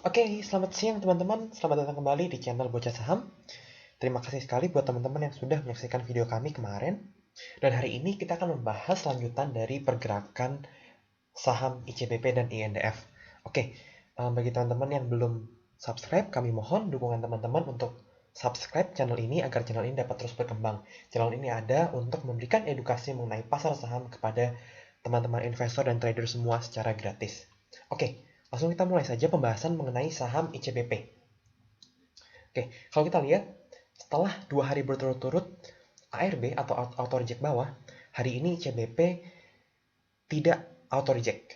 Oke, selamat siang teman-teman. Selamat datang kembali di channel Bocah Saham. Terima kasih sekali buat teman-teman yang sudah menyaksikan video kami kemarin. Dan hari ini kita akan membahas lanjutan dari pergerakan saham ICBP dan INDF. Oke, bagi teman-teman yang belum subscribe, kami mohon dukungan teman-teman untuk subscribe channel ini agar channel ini dapat terus berkembang. Channel ini ada untuk memberikan edukasi mengenai pasar saham kepada teman-teman investor dan trader semua secara gratis. Oke, langsung kita mulai saja pembahasan mengenai saham ICBP. Oke, kalau kita lihat setelah 2 hari berturut-turut ARB atau auto reject bawah, hari ini ICBP tidak auto reject,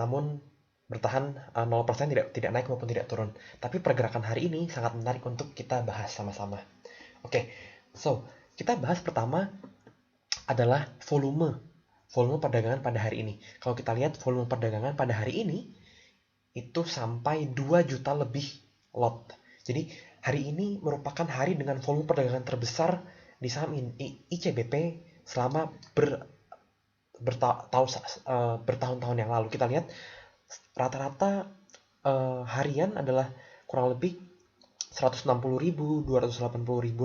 namun bertahan 0% tidak naik maupun tidak turun. Tapi pergerakan hari ini sangat menarik untuk kita bahas sama-sama. Oke, so kita bahas pertama adalah volume perdagangan pada hari ini. Kalau kita lihat volume perdagangan pada hari ini itu sampai 2 juta lebih lot. Jadi hari ini merupakan hari dengan volume perdagangan terbesar di saham ICBP selama bertahun-tahun yang lalu. Kita lihat rata-rata harian adalah kurang lebih 160.000, 280.000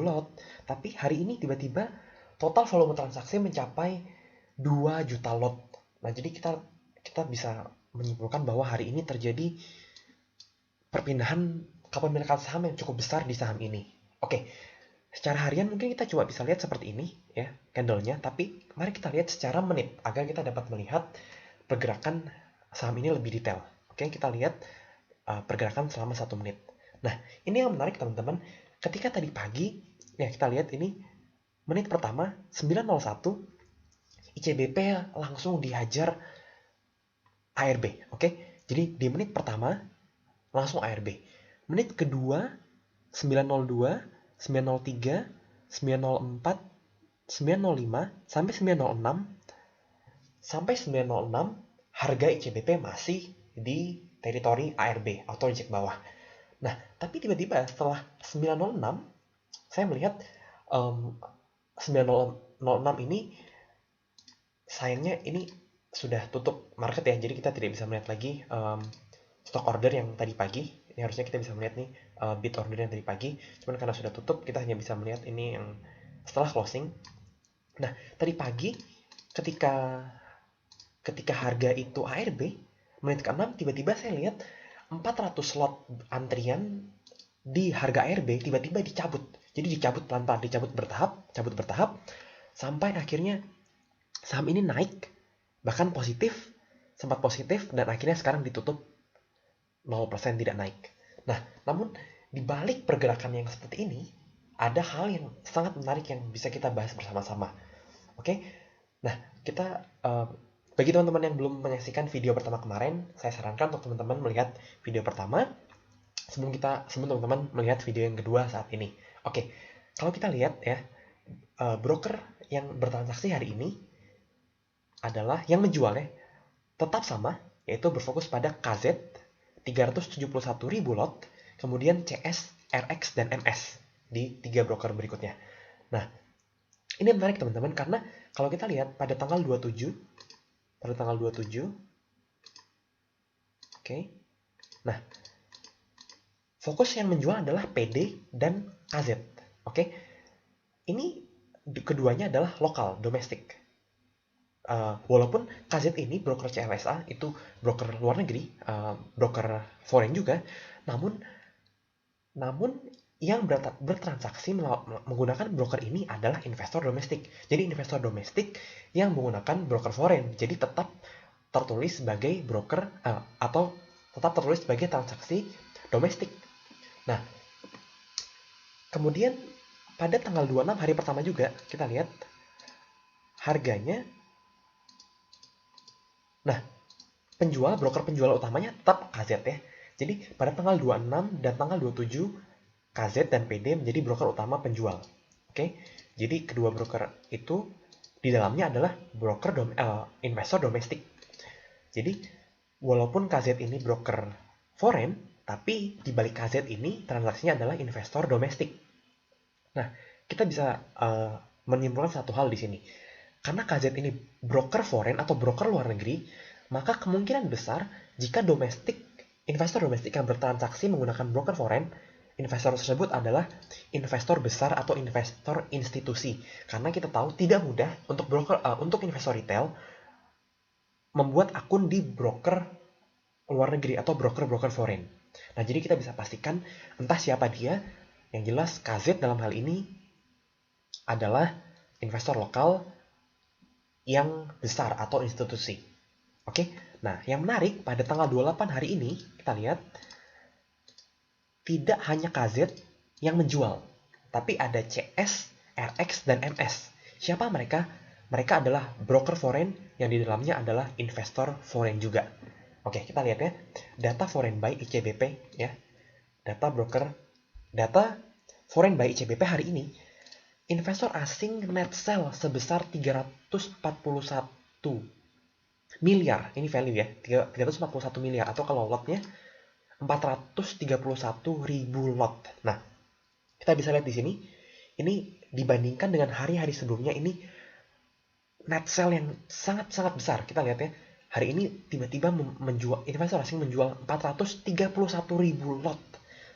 lot. Tapi hari ini tiba-tiba total volume transaksi mencapai 2 juta lot. Nah, jadi kita bisa menyimpulkan bahwa hari ini terjadi perpindahan kepemilikan saham yang cukup besar di saham ini. Oke, secara harian mungkin kita coba bisa lihat seperti ini ya candlenya, tapi mari kita lihat secara menit agar kita dapat melihat pergerakan saham ini lebih detail. Oke, kita lihat pergerakan selama 1 menit. Nah, ini yang menarik teman-teman. Ketika tadi pagi, ya kita lihat ini menit pertama 9.01 ICBP langsung dihajar ARB. Oke, jadi di menit pertama langsung ARB. Menit kedua 902, 903, 904, 905 sampai 906 harga ICBP masih di teritori ARB atau reject bawah. Nah, tapi tiba-tiba setelah 906 saya melihat 906 ini sayangnya ini sudah tutup market ya, jadi kita tidak bisa melihat lagi stock order yang tadi pagi. Ini harusnya kita bisa melihat nih bid order yang tadi pagi, cuman karena sudah tutup kita hanya bisa melihat ini yang setelah closing. Nah, tadi pagi ketika harga itu ARB menit ke-6 tiba-tiba saya lihat 400 slot antrian di harga ARB tiba-tiba dicabut. Jadi dicabut pelan-pelan, cabut bertahap sampai akhirnya saham ini naik bahkan sempat positif dan akhirnya sekarang ditutup 0% tidak naik. Nah, namun di balik pergerakan yang seperti ini ada hal yang sangat menarik yang bisa kita bahas bersama-sama. Oke? Nah, kita bagi teman-teman yang belum menyaksikan video pertama kemarin, saya sarankan untuk teman-teman melihat video pertama sebelum teman-teman melihat video yang kedua saat ini. Oke, kalau kita lihat ya, broker yang bertransaksi hari ini adalah yang menjualnya tetap sama, yaitu berfokus pada KZ 371.000 lot, kemudian CS, RX, dan MS di 3 broker berikutnya. Nah, ini menarik teman-teman karena kalau kita lihat pada tanggal 27, oke. Nah, fokus yang menjual adalah PD dan KZ, oke. Ini keduanya adalah lokal, domestik. Walaupun KZ ini broker CLSA itu broker luar negeri, broker foreign juga, namun yang bertransaksi menggunakan broker ini adalah investor domestik. Jadi investor domestik yang menggunakan broker foreign, jadi tetap tertulis sebagai broker atau tetap tertulis sebagai transaksi domestik. Nah, kemudian pada tanggal 26 hari pertama juga kita lihat harganya. Nah, broker penjual utamanya tetap KZ ya. Jadi pada tanggal 26 dan tanggal 27 KZ dan PD menjadi broker utama penjual. Oke. Jadi kedua broker itu di dalamnya adalah investor domestik. Jadi walaupun KZ ini broker foreign, tapi di balik KZ ini transaksinya adalah investor domestik. Nah, kita bisa menyimpulkan satu hal di sini. Karena KZ ini broker foreign atau broker luar negeri, maka kemungkinan besar jika domestik investor domestik yang bertransaksi menggunakan broker foreign, investor tersebut adalah investor besar atau investor institusi. Karena kita tahu tidak mudah untuk investor retail membuat akun di broker luar negeri atau broker-broker foreign. Nah, jadi kita bisa pastikan entah siapa dia, yang jelas KZ dalam hal ini adalah investor lokal yang besar atau institusi. Oke, nah yang menarik pada tanggal 28 hari ini, kita lihat tidak hanya KZ yang menjual, tapi ada CS, RX, dan MS. Siapa mereka? Mereka adalah broker foreign yang di dalamnya adalah investor foreign juga. Oke, kita lihat ya. Data foreign by ICBP ya. Data foreign by ICBP hari ini, investor asing net sell sebesar 341 miliar. Ini value ya, 341 miliar atau kalau lotnya 431 ribu lot. Nah, kita bisa lihat di sini, ini dibandingkan dengan hari-hari sebelumnya, ini net sell yang sangat-sangat besar. Kita lihat ya, hari ini tiba-tiba investor asing menjual 431 ribu lot.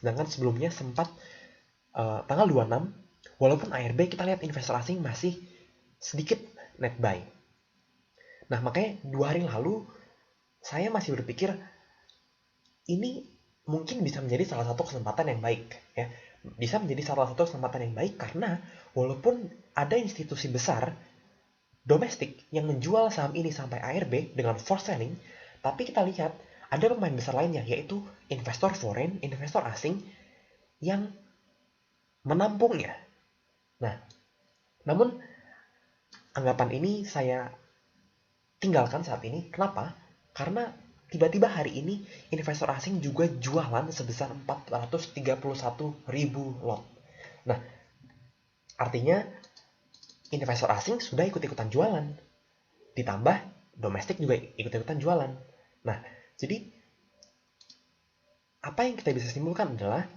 Sedangkan sebelumnya sempat tanggal 26, walaupun ARB kita lihat investor asing masih sedikit net buy. Nah, makanya 2 hari lalu saya masih berpikir ini mungkin bisa menjadi salah satu kesempatan yang baik ya. Bisa menjadi salah satu kesempatan yang baik karena walaupun ada institusi besar domestik yang menjual saham ini sampai ARB dengan forced selling, tapi kita lihat ada pemain besar lainnya, yaitu investor foreign, investor asing yang menampungnya. Nah, namun anggapan ini saya tinggalkan saat ini. Kenapa? Karena tiba-tiba hari ini investor asing juga jualan sebesar 431 ribu lot. Nah, artinya investor asing sudah ikut-ikutan jualan. Ditambah domestik juga ikut-ikutan jualan. Nah, jadi apa yang kita bisa simpulkan adalah,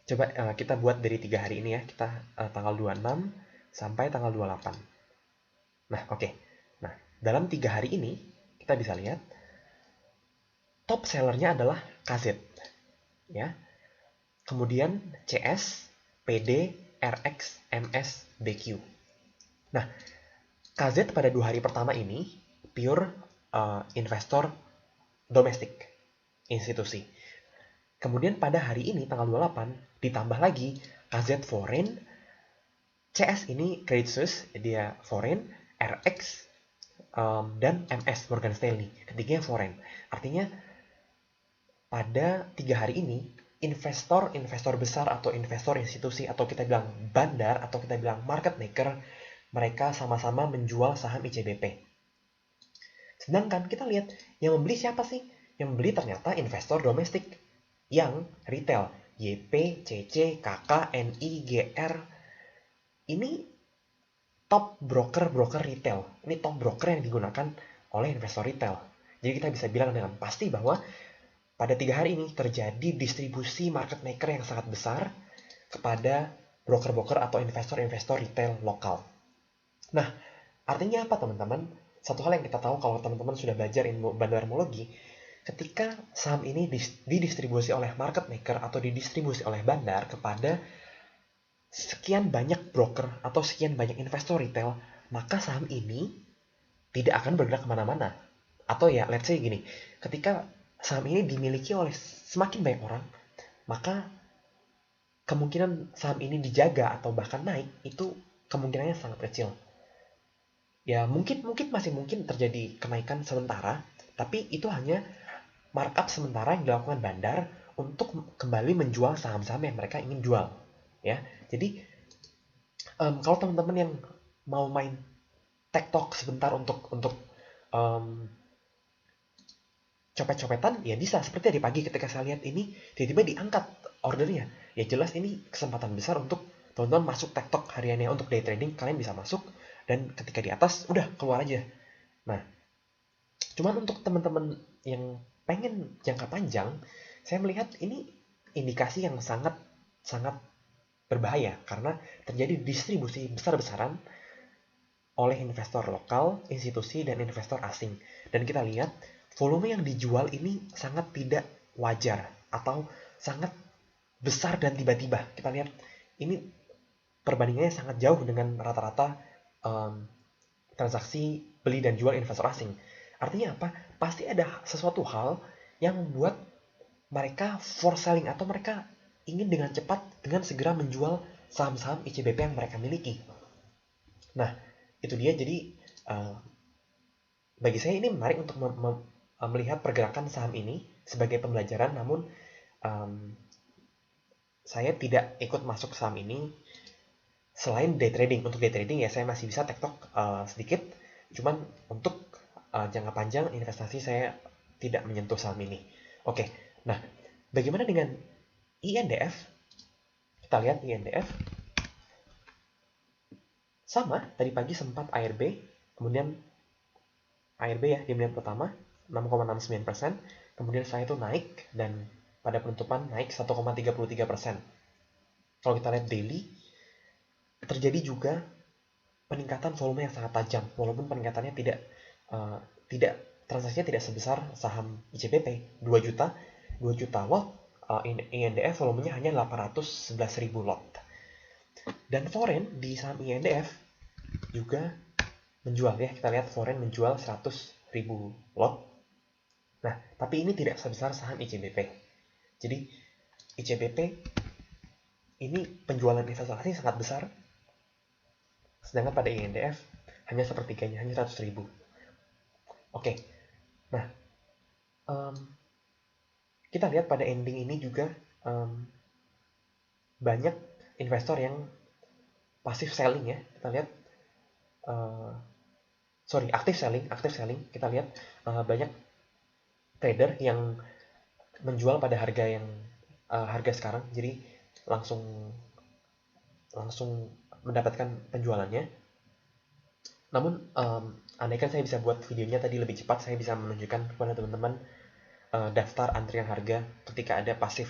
coba kita buat dari 3 hari ini ya. Kita tanggal 26 sampai tanggal 28. Nah, oke. Nah, dalam 3 hari ini kita bisa lihat top sellernya adalah KZ. Ya. Kemudian CS, PD, RX, MS, BQ. Nah, KZ pada 2 hari pertama ini pure investor domestik, institusi. Kemudian pada hari ini tanggal 28 ditambah lagi KZ foreign, CS ini Credit Suisse, dia foreign, RX dan MS Morgan Stanley, ketiganya foreign. Artinya pada 3 hari ini investor besar atau investor institusi atau kita bilang bandar atau kita bilang market maker, mereka sama-sama menjual saham ICBP. Sedangkan kita lihat yang membeli siapa sih? Yang membeli ternyata investor domestik yang retail, YP, CC, KK, NI, GR. Ini top broker retail. Ini top broker yang digunakan oleh investor retail. Jadi kita bisa bilang dengan pasti bahwa pada 3 hari ini terjadi distribusi market maker yang sangat besar kepada broker-broker atau investor-investor retail lokal. Nah, artinya apa teman-teman? Satu hal yang kita tahu kalau teman-teman sudah belajar ilmu bandarmologi, ketika saham ini didistribusi oleh market maker atau didistribusi oleh bandar kepada sekian banyak broker atau sekian banyak investor retail, maka saham ini tidak akan bergerak kemana-mana. Atau ya, let's say gini, ketika saham ini dimiliki oleh semakin banyak orang, maka kemungkinan saham ini dijaga atau bahkan naik itu kemungkinannya sangat kecil. Ya mungkin masih mungkin terjadi kenaikan sementara, tapi itu hanya markup sementara yang dilakukan bandar untuk kembali menjual saham-saham yang mereka ingin jual. Ya, jadi kalau teman-teman yang mau main TikTok sebentar untuk copet-copetan, ya bisa. Seperti tadi pagi ketika saya lihat ini, tiba-tiba diangkat ordernya. Ya jelas ini kesempatan besar untuk teman-teman masuk TikTok hariannya untuk day trading. Kalian bisa masuk, dan ketika di atas, udah keluar aja. Nah, cuman untuk teman-teman yang pengen jangka panjang, saya melihat ini indikasi yang sangat berbahaya. Karena terjadi distribusi besar-besaran oleh investor lokal, institusi, dan investor asing. Dan kita lihat volume yang dijual ini sangat tidak wajar atau sangat besar dan tiba-tiba. Kita lihat ini perbandingannya sangat jauh dengan rata-rata transaksi beli dan jual investor asing. Artinya apa? Pasti ada sesuatu hal yang membuat mereka for selling atau mereka ingin dengan cepat, dengan segera menjual saham-saham ICBP yang mereka miliki. Nah, itu dia. Jadi, bagi saya ini menarik untuk melihat pergerakan saham ini sebagai pembelajaran, namun saya tidak ikut masuk saham ini selain day trading. Untuk day trading ya saya masih bisa tektok sedikit, cuman untuk jangka panjang investasi saya tidak menyentuh saham ini. Oke, nah bagaimana dengan INDF? Kita lihat INDF. Sama, tadi pagi sempat ARB, kemudian ARB ya di menit pertama 6,69%, kemudian setelah itu naik dan pada penutupan naik 1,33%. Kalau kita lihat daily, terjadi juga peningkatan volume yang sangat tajam, walaupun peningkatannya tidak transaksinya tidak sebesar saham ICBP 2 juta lot. INDF volumenya hanya 811.000 lot. Dan foreign di saham INDF juga menjual ya, kita lihat foreign menjual 100.000 lot. Nah, tapi ini tidak sebesar saham ICBP. Jadi ICBP ini penjualan investasi sangat besar, sedangkan pada INDF hanya sepertiganya, hanya 100.000. Oke, nah kita lihat pada ending ini juga banyak investor yang pasif selling ya. Kita lihat aktif selling. Kita lihat banyak trader yang menjual pada harga harga sekarang, jadi langsung mendapatkan penjualannya. Namun andaikan saya bisa buat videonya tadi lebih cepat, saya bisa menunjukkan kepada teman-teman daftar antrian harga ketika ada aktif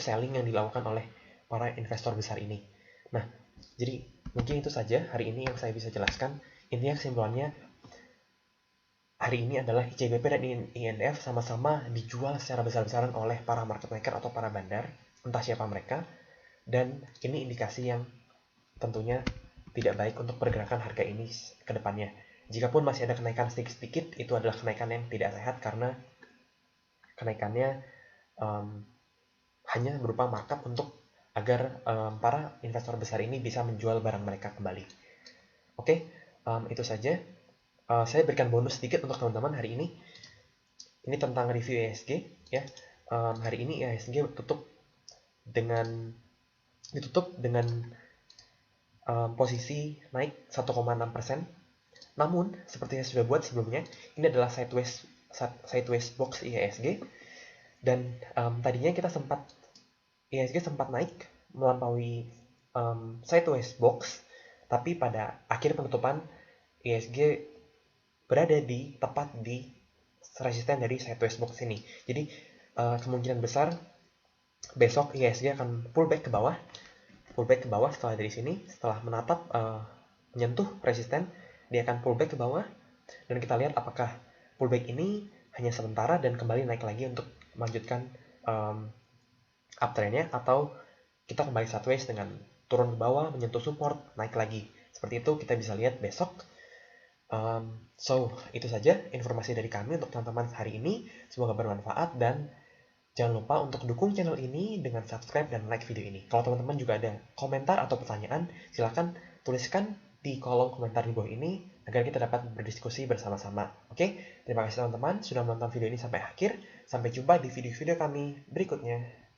selling yang dilakukan oleh para investor besar ini. Nah, jadi mungkin itu saja hari ini yang saya bisa jelaskan. Intinya kesimpulannya, hari ini adalah ICBP dan INDF sama-sama dijual secara besar-besaran oleh para market maker atau para bandar, entah siapa mereka, dan ini indikasi yang tentunya tidak baik untuk pergerakan harga ini ke depannya. Jikapun masih ada kenaikan sedikit-sedikit, itu adalah kenaikan yang tidak sehat karena kenaikannya hanya berupa markup untuk agar para investor besar ini bisa menjual barang mereka kembali. Oke, itu saja. Saya berikan bonus sedikit untuk teman-teman hari ini. Ini tentang review IHSG ya. Hari ini IHSG ditutup dengan posisi naik 1,6%. Namun, seperti yang sudah buat sebelumnya, ini adalah sideways box IHSG. Dan tadinya IHSG sempat naik melampaui sideways box, tapi pada akhir penutupan IHSG berada tepat di resisten dari sideways box ini. Jadi kemungkinan besar besok IHSG akan pullback ke bawah setelah dari sini, setelah menatap menyentuh resisten, dia akan pullback ke bawah, dan kita lihat apakah pullback ini hanya sementara dan kembali naik lagi untuk melanjutkan uptrendnya, atau kita kembali sideways dengan turun ke bawah, menyentuh support, naik lagi. Seperti itu kita bisa lihat besok. Itu saja informasi dari kami untuk teman-teman hari ini. Semoga bermanfaat, dan jangan lupa untuk dukung channel ini dengan subscribe dan like video ini. Kalau teman-teman juga ada komentar atau pertanyaan, silahkan tuliskan di kolom komentar di bawah ini agar kita dapat berdiskusi bersama-sama. Oke, terima kasih teman-teman sudah menonton video ini sampai akhir. Sampai jumpa di video-video kami berikutnya.